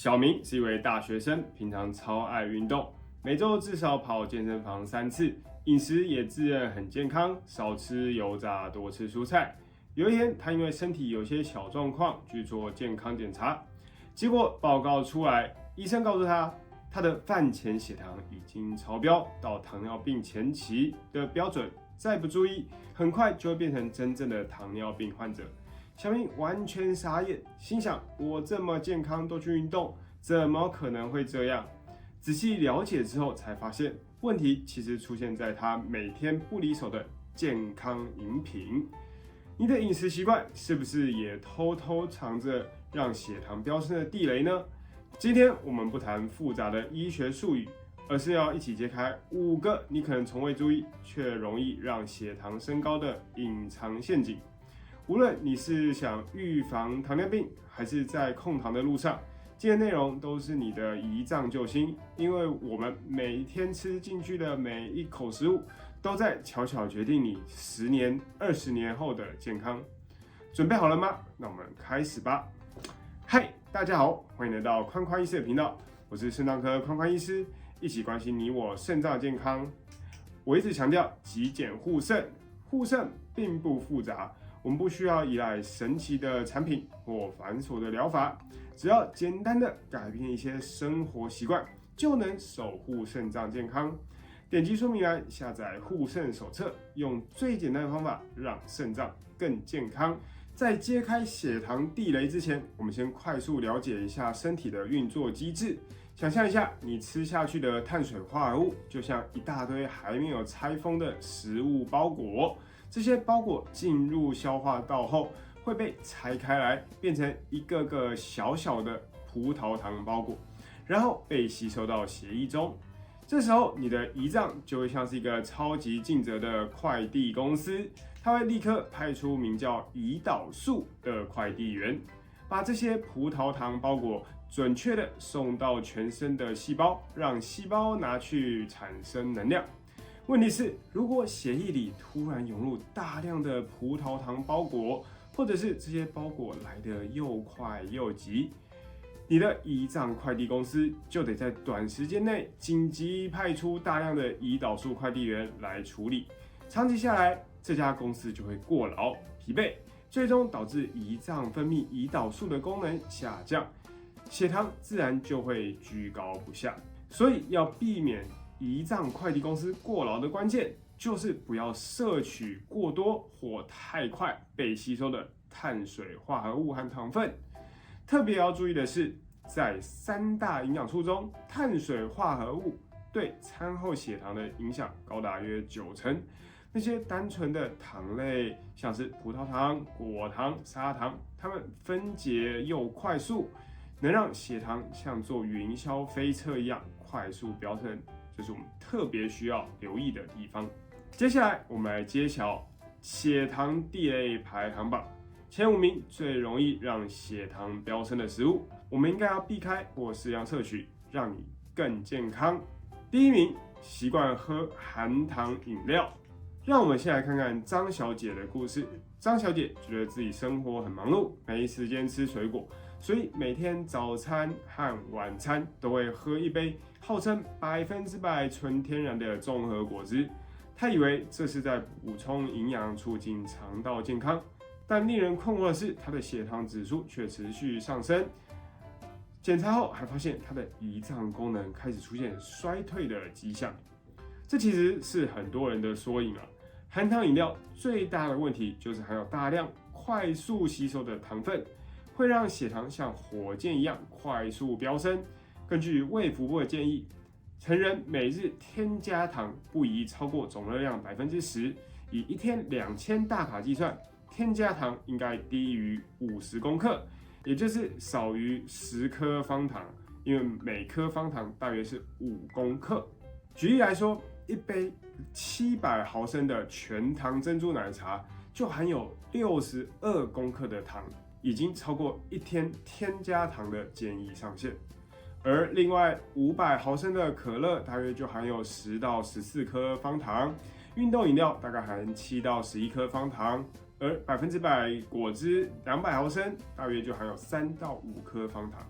小明是一位大学生，平常超爱运动，每周至少跑健身房3次，饮食也自认很健康，少吃油炸，多吃蔬菜。有一天，他因为身体有些小状况去做健康检查，结果报告出来，医生告诉他，他的饭前血糖已经超标到糖尿病前期的标准，再不注意，很快就会变成真正的糖尿病患者。小明完全傻眼，心想：我这么健康都去运动，怎么可能会这样？仔细了解之后，才发现问题其实出现在他每天不离手的健康饮品。你的饮食习惯是不是也偷偷藏着让血糖飙升的地雷呢？今天我们不谈复杂的医学术语，而是要一起揭开5个你可能从未注意却容易让血糖升高的隐藏陷阱。无论你是想预防糖尿病，还是在控糖的路上，今天内容都是你的胰脏救星，因为我们每天吃进去的每一口食物，都在悄悄决定你10年、20年后的健康。准备好了吗？那我们开始吧。嗨，大家好，欢迎来到宽宽医师的频道，我是肾脏科宽宽医师，一起关心你我肾脏健康。我一直强调极简护肾，护肾并不复杂。我们不需要依赖神奇的产品或繁琐的疗法，只要简单的改变一些生活习惯，就能守护肾脏健康。点击说明栏下载护肾手册，用最简单的方法让肾脏更健康。在揭开血糖地雷之前，我们先快速了解一下身体的运作机制。想象一下，你吃下去的碳水化合物，就像一大堆还没有拆封的食物包裹。这些包裹进入消化道后，会被拆开来，变成一个个小小的葡萄糖包裹，然后被吸收到血液中。这时候，你的胰脏就会像是一个超级尽责的快递公司，它会立刻派出名叫胰岛素的快递员，把这些葡萄糖包裹准确的送到全身的细胞，让细胞拿去产生能量。问题是，如果血液里突然涌入大量的葡萄糖包裹，或者是这些包裹来得又快又急，你的胰脏快递公司就得在短时间内紧急派出大量的胰岛素快递员来处理。长期下来，这家公司就会过劳、疲惫，最终导致胰脏分泌胰岛素的功能下降，血糖自然就会居高不下。所以要避免胰脏快递公司过劳的关键，就是不要摄取过多或太快被吸收的碳水化合物和糖分。特别要注意的是，在3大营养素中，碳水化合物对餐后血糖的影响高达约90%。那些单纯的糖类，像是葡萄糖、果糖、砂糖，它们分解又快速，能让血糖像坐云霄飞车一样快速飙升。这是我们特别需要留意的地方。接下来，我们来揭晓血糖地雷排行榜前5名最容易让血糖飙升的食物，我们应该要避开或适量摄取，让你更健康。第1名，习惯喝含糖饮料。让我们先来看看张小姐的故事。张小姐觉得自己生活很忙碌，没时间吃水果，所以每天早餐和晚餐都会喝一杯号称100%纯天然的综合果汁。她以为这是在补充营养，促进肠道健康，但令人困惑的是，她的血糖指数却持续上升。检查后还发现她的胰脏功能开始出现衰退的迹象。这其实是很多人的缩影啊。含糖饮料最大的问题就是含有大量快速吸收的糖分，会让血糖像火箭一样快速飙升。根据卫福部的建议，成人每日添加糖不宜超过总热量10%，以1天2000大卡计算，添加糖应该低于50公克，也就是少于10颗方糖，因为每颗方糖大约是5公克。举例来说，一杯700毫升的全糖珍珠奶茶就含有62公克的糖，已经超过1天添加糖的建议上限。而另外500毫升的可乐大约就含有10到14颗方糖，运动饮料大概含7到11颗方糖，而100%果汁200毫升大约就含有3到5颗方糖。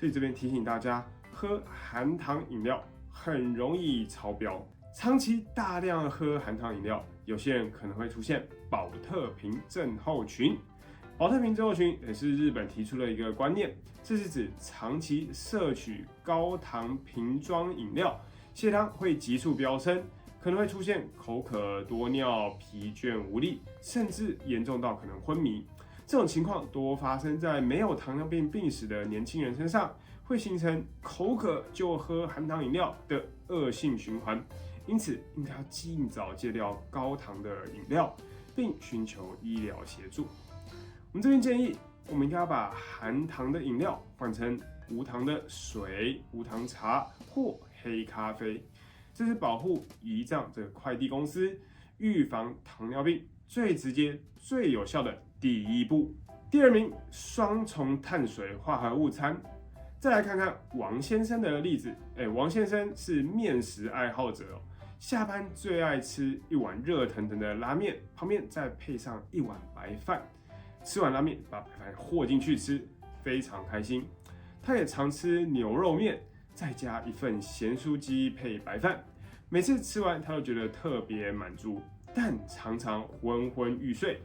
所以这边提醒大家，喝含糖饮料很容易超标。长期大量喝含糖饮料，有些人可能会出现保特瓶症候群。保特瓶症候群也是日本提出的一个观念，这是指长期摄取高糖瓶装饮料，血糖会急速飙升，可能会出现口渴、多尿、疲倦无力，甚至严重到可能昏迷。这种情况多发生在没有糖尿病病史的年轻人身上，会形成口渴就喝含糖饮料的恶性循环。因此，应该要尽早戒掉高糖的饮料，并寻求医疗协助。我们这边建议，我们应该要把含糖的饮料换成无糖的水、无糖茶或黑咖啡。这是保护胰脏这个快递公司预防糖尿病最直接、最有效的第一步。第二名，双重碳水化合物餐。再来看看王先生的例子。王先生是面食爱好者哦，下班最爱吃一碗热腾腾的拉面，旁边再配上一碗白饭。吃完拉面，把白饭和进去吃，非常开心。他也常吃牛肉面，再加一份咸酥鸡配白饭。每次吃完，他都觉得特别满足，但常常昏昏欲睡。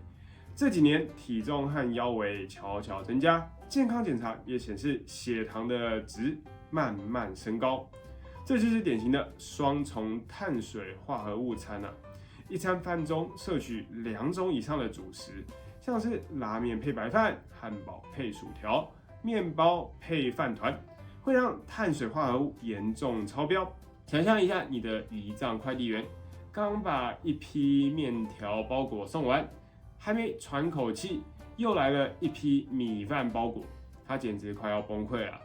这几年体重和腰围悄悄增加，健康检查也显示血糖的值慢慢升高。这就是典型的双重碳水化合物餐啊！一餐饭中摄取2种以上的主食，像是拉面配白饭、汉堡配薯条、面包配饭团，会让碳水化合物严重超标。想象一下，你的胰脏快递员刚把一批面条包裹送完，还没喘口气，又来了一批米饭包裹，他简直快要崩溃了。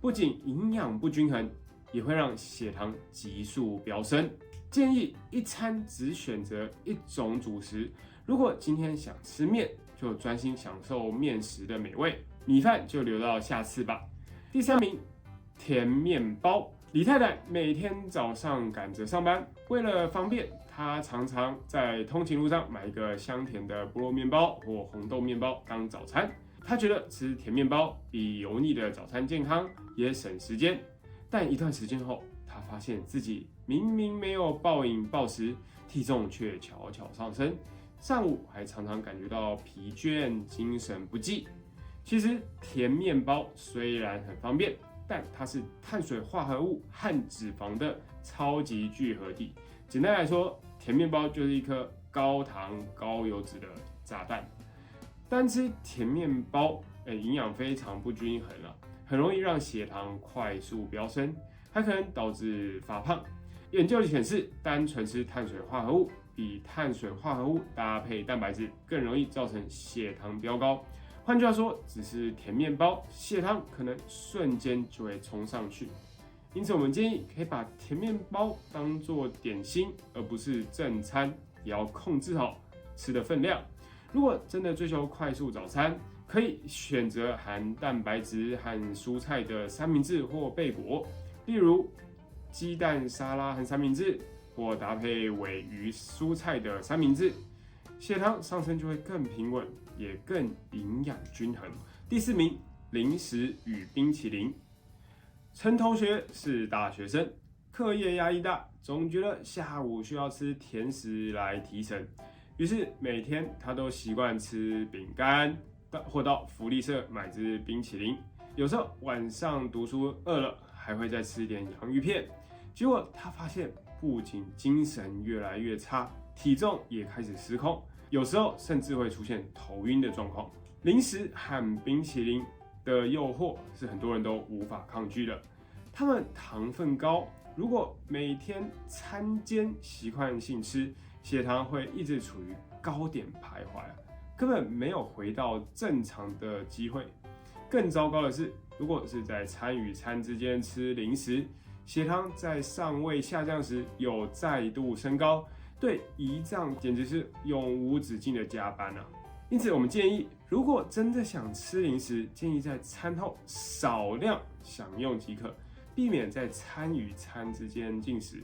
不仅营养不均衡，也会让血糖急速飙升。建议一餐只选择1种主食，如果今天想吃面，就专心享受面食的美味，米饭就留到下次吧。第3名，甜面包。李太太每天早上赶着上班，为了方便，她常常在通勤路上买一个香甜的菠萝面包或红豆面包当早餐。她觉得吃甜面包比油腻的早餐健康，也省时间。但一段时间后，她发现自己明明没有暴饮暴食，体重却悄悄上升，上午还常常感觉到疲倦、精神不济。其实甜面包虽然很方便，但它是碳水化合物和脂肪的超级聚合体。简单来说，甜面包就是一颗高糖高油脂的炸弹。单吃甜面包，营养非常不均衡啊，很容易让血糖快速飙升，还可能导致发胖。研究显示，单纯吃碳水化合物比碳水化合物搭配蛋白质更容易造成血糖飙高。换句话说，只是甜面包，血糖可能瞬间就会冲上去。因此，我们建议可以把甜面包当作点心，而不是正餐，也要控制好吃的分量。如果真的追求快速早餐，可以选择含蛋白质和蔬菜的三明治或贝果，例如鸡蛋沙拉和三明治，或搭配鲔鱼蔬菜的三明治。血糖上升就会更平稳，也更营养均衡。第4名，零食与冰淇淋。陈同学是大学生，课业压力大，总觉得下午需要吃甜食来提神，于是每天他都习惯吃饼干，或到福利社买支冰淇淋。有时候晚上读书饿了，还会再吃一点洋芋片。结果他发现，不仅精神越来越差，体重也开始失控，有时候甚至会出现头晕的状况。零食和冰淇淋的诱惑是很多人都无法抗拒的，它们糖分高，如果每天餐间习惯性吃，血糖会一直处于高点徘徊，根本没有回到正常的机会。更糟糕的是，如果是在餐与餐之间吃零食，血糖在尚未下降时又再度升高，对胰脏简直是永无止境的加班啊！因此，我们建议，如果真的想吃零食，建议在餐后少量享用即可，避免在餐与餐之间进食。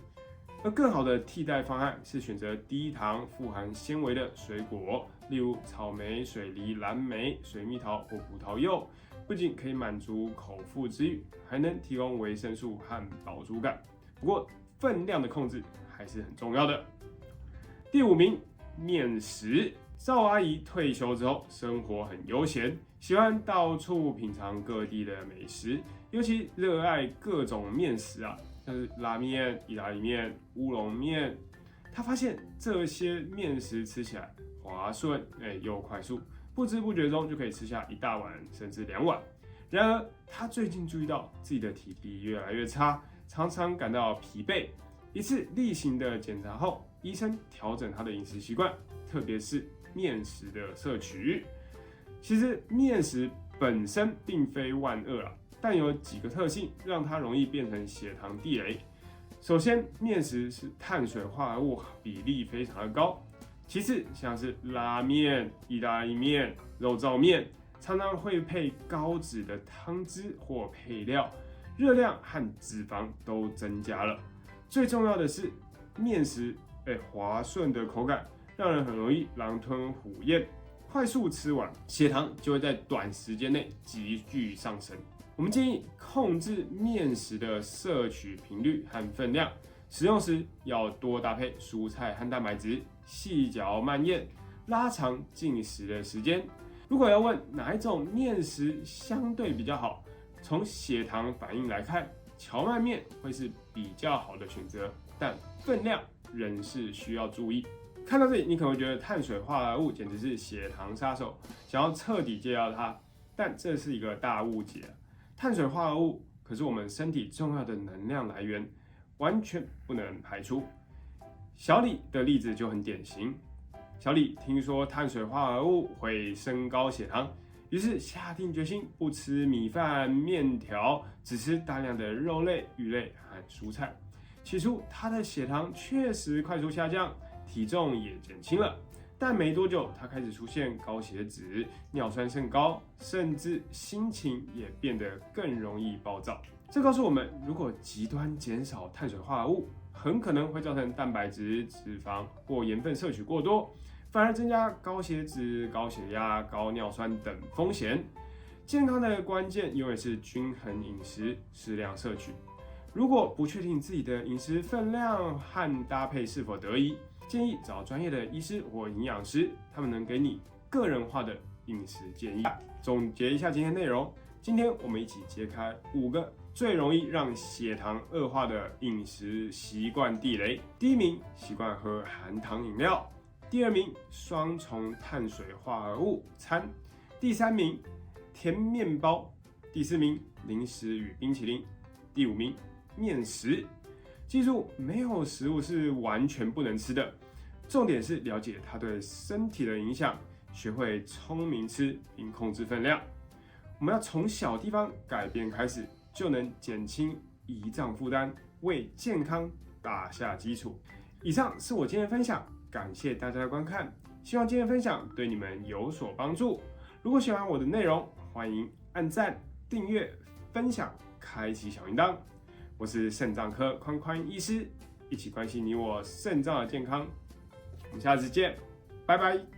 而更好的替代方案是选择低糖、富含纤维的水果，例如草莓、水梨、蓝莓、水蜜桃或葡萄柚，不仅可以满足口腹之欲，还能提供维生素和饱足感。不过分量的控制还是很重要的。第5名，面食。赵阿姨退休之后，生活很悠闲，喜欢到处品尝各地的美食，尤其热爱各种面食啊，像是拉面、意大利面、乌龙面。她发现这些面食吃起来滑顺，又快速，不知不觉中就可以吃下1大碗甚至2碗。然而，她最近注意到自己的体力越来越差，常常感到疲惫。一次例行的检查后，医生调整她的饮食习惯，特别是面食的摄取。其实面食本身并非万恶啊，但有几个特性让它容易变成血糖地雷。首先，面食是碳水化合物比例非常的高。其次，像是拉面、意大利面、肉燥面，常常会配高脂的汤汁或配料，热量和脂肪都增加了。最重要的是，面食滑顺的口感，让人很容易狼吞虎咽，快速吃完，血糖就会在短时间内急剧上升。我们建议控制面食的摄取频率和分量，使用时要多搭配蔬菜和蛋白质，细嚼慢咽，拉长进食的时间。如果要问哪一种面食相对比较好，从血糖反应来看，荞麦面会是比较好的选择，但分量仍是需要注意。看到这里，你可能会觉得碳水化合物简直是血糖杀手，想要彻底戒掉它，但这是一个大误解。碳水化合物可是我们身体重要的能量来源，完全不能排除。小李的例子就很典型。小李听说碳水化合物会升高血糖，于是下定决心不吃米饭、面条，只吃大量的肉类、鱼类和蔬菜。起初，他的血糖确实快速下降，体重也减轻了。但没多久，他开始出现高血脂、尿酸升高，甚至心情也变得更容易暴躁。这告诉我们，如果极端减少碳水化合物，很可能会造成蛋白质、脂肪或盐分摄取过多，反而增加高血脂、高血压、高尿酸等风险。健康的关键永远是均衡饮食，适量摄取。如果不确定自己的饮食分量和搭配是否得宜，建议找专业的医师或营养师，他们能给你个人化的饮食建议。总结一下今天内容，今天我们一起揭开5个最容易让血糖恶化的饮食习惯地雷。第1名，习惯喝含糖饮料；第2名，双重碳水化合物餐；第3名，甜面包；第4名，零食与冰淇淋；第5名，面食。记住，没有食物是完全不能吃的，重点是了解它对身体的影响，学会聪明吃并控制分量。我们要从小地方改变开始，就能减轻胰脏负担，为健康打下基础。以上是我今天的分享，感谢大家的观看，希望今天的分享对你们有所帮助。如果喜欢我的内容，欢迎按赞、订阅、分享、开启小铃铛。我是肾脏科宽宽医师，一起关心你我肾脏的健康。我们下次见，拜拜。